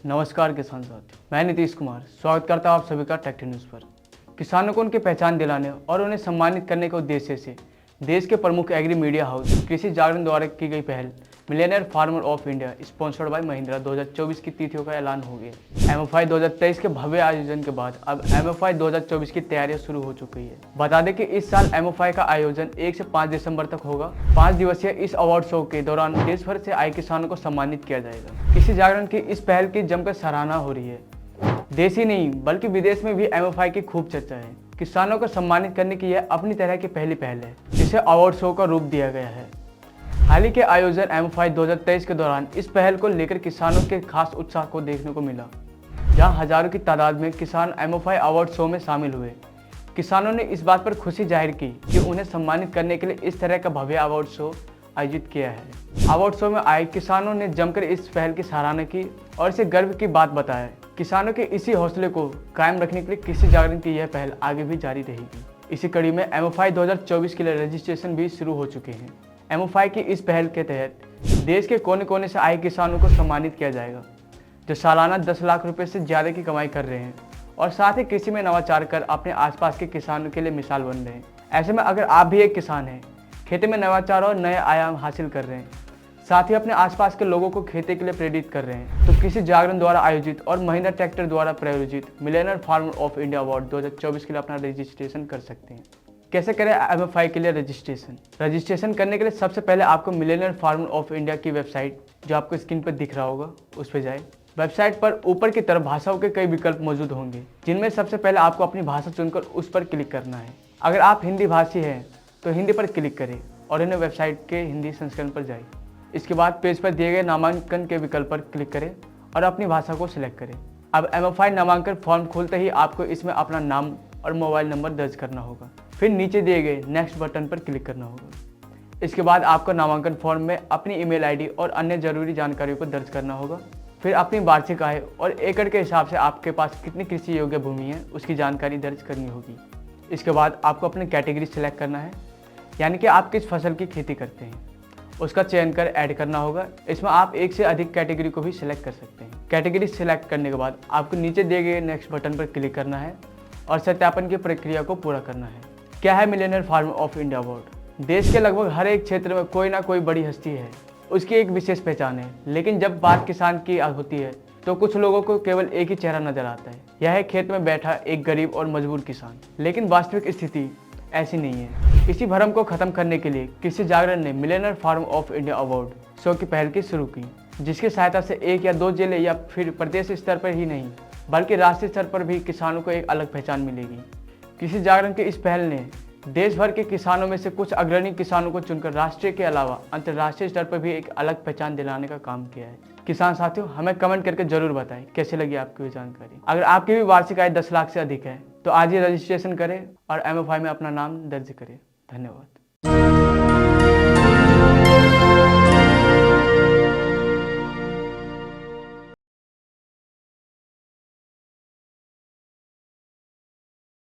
नमस्कार किसान साथियों, मैं नीतीश कुमार स्वागत करता हूं आप सभी का टेक न्यूज़ पर। किसानों को उनकी पहचान दिलाने और उन्हें सम्मानित करने के उद्देश्य से देश के प्रमुख एग्री मीडिया हाउस कृषि जागरण द्वारा की गई पहल Millionaire farmer of India sponsored by Mahindra 2024 की तिथियों का ऐलान हो गया। एमएफआई 2023 के भव्य आयोजन के बाद अब एमएफआई 2024 की तैयारियां शुरू हो चुकी है। बता दें कि इस साल एमएफआई का आयोजन 1 से 5 दिसंबर तक होगा। 5 दिवसीय इस अवार्ड शो के दौरान देश भर से आए किसानों को सम्मानित किया जाएगा। कृषि जागरण की इस पहल की जमकर सराहना हो रही है। देश ही नहीं बल्कि विदेश में भी एमएफआई की खूब चर्चा है। किसानों को सम्मानित करने की यह अपनी तरह की पहली पहल है जिसे अवार्ड शो का रूप दिया गया है। हाल ही के आयोजन एमएफआई 2023 के दौरान इस पहल को लेकर किसानों के खास उत्साह को देखने को मिला, जहां हजारों की तादाद में किसान एमएफआई अवार्ड शो में शामिल हुए। किसानों ने इस बात पर खुशी जाहिर की कि उन्हें सम्मानित करने के लिए इस तरह का भव्य अवार्ड शो आयोजित किया है। अवार्ड शो में आए किसानों ने जमकर इस पहल की सराहना की और इसे गर्व की बात बताया। किसानों के इसी हौसले को कायम रखने के लिए कृषि जागरण की यह पहल आगे भी जारी रहेगी। इसी कड़ी में एमएफआई 2024 के लिए रजिस्ट्रेशन भी शुरू हो चुके हैं। एमएफआई की इस पहल के तहत देश के कोने कोने से आए किसानों को सम्मानित किया जाएगा जो सालाना 10 लाख रुपए से ज़्यादा की कमाई कर रहे हैं और साथ ही कृषि में नवाचार कर अपने आसपास के किसानों के लिए मिसाल बन रहे हैं। ऐसे में अगर आप भी एक किसान हैं, खेती में नवाचार और नए आयाम हासिल कर रहे हैं, साथ ही अपने आसपास के लोगों को खेती के लिए प्रेरित कर रहे हैं, तो कृषि जागरण द्वारा आयोजित और महिंद्रा ट्रैक्टर द्वारा प्रायोजित Millionaire farmer of India award 2024 के लिए अपना रजिस्ट्रेशन कर सकते हैं। कैसे करें एमएफआई के लिए रजिस्ट्रेशन करने के लिए सबसे पहले आपको मिलेनियर फार्मर ऑफ इंडिया की वेबसाइट जो आपको स्क्रीन पर दिख रहा होगा उस पर जाए। वेबसाइट पर ऊपर की तरफ भाषाओं के कई विकल्प मौजूद होंगे जिनमें सबसे पहले आपको अपनी भाषा चुनकर उस पर क्लिक करना है। अगर आप हिंदी भाषी हैं तो हिंदी पर क्लिक करें और इन्हें वेबसाइट के हिंदी संस्करण पर जाए। इसके बाद पेज पर दिए गए नामांकन के विकल्प पर क्लिक करें और अपनी भाषा को सिलेक्ट करें। अब एमएफआई नामांकन फॉर्म खोलते ही आपको इसमें अपना नाम और मोबाइल नंबर दर्ज करना होगा। फिर नीचे दिए गए नेक्स्ट बटन पर क्लिक करना होगा। इसके बाद आपको नामांकन फॉर्म में अपनी ईमेल आईडी और अन्य जरूरी जानकारियों को दर्ज करना होगा। फिर अपनी वार्षिक आय और एकड़ के हिसाब से आपके पास कितनी कृषि योग्य भूमि है उसकी जानकारी दर्ज करनी होगी। इसके बाद आपको अपनी कैटेगरी सिलेक्ट करना है, यानी कि आप किस फसल की खेती करते हैं उसका चयन कर ऐड करना होगा। इसमें आप एक से अधिक कैटेगरी को भी सिलेक्ट कर सकते हैं। कैटेगरी सिलेक्ट करने के बाद आपको नीचे दिए गए नेक्स्ट बटन पर क्लिक करना है और सत्यापन की प्रक्रिया को पूरा करना है। क्या है Millionaire farmer of India award? देश के लगभग हर एक क्षेत्र में कोई ना कोई बड़ी हस्ती है, उसकी एक विशेष पहचान है। लेकिन जब बात किसान की होती है तो कुछ लोगों को केवल एक ही चेहरा नजर आता है, यह है खेत में बैठा एक गरीब और मजबूर किसान। लेकिन वास्तविक स्थिति ऐसी नहीं है। इसी भ्रम को खत्म करने के लिए कृषि जागरण ने Millionaire farmer of India award show की पहल की शुरू की, जिसकी सहायता से एक या दो जिले या फिर प्रदेश स्तर पर ही नहीं बल्कि राष्ट्रीय स्तर पर भी किसानों को एक अलग पहचान मिलेगी। कृषि जागरण की इस पहल ने देश भर के किसानों में से कुछ अग्रणी किसानों को चुनकर राष्ट्रीय के अलावा अंतर्राष्ट्रीय स्तर पर भी एक अलग पहचान दिलाने का काम किया है। किसान साथियों, हमें कमेंट करके जरूर बताएं कैसी लगी आपकी ये जानकारी। अगर आपकी भी वार्षिक आय 10 लाख से अधिक है तो आज ही रजिस्ट्रेशन करें और एमएफआई में अपना नाम दर्ज करें। धन्यवाद।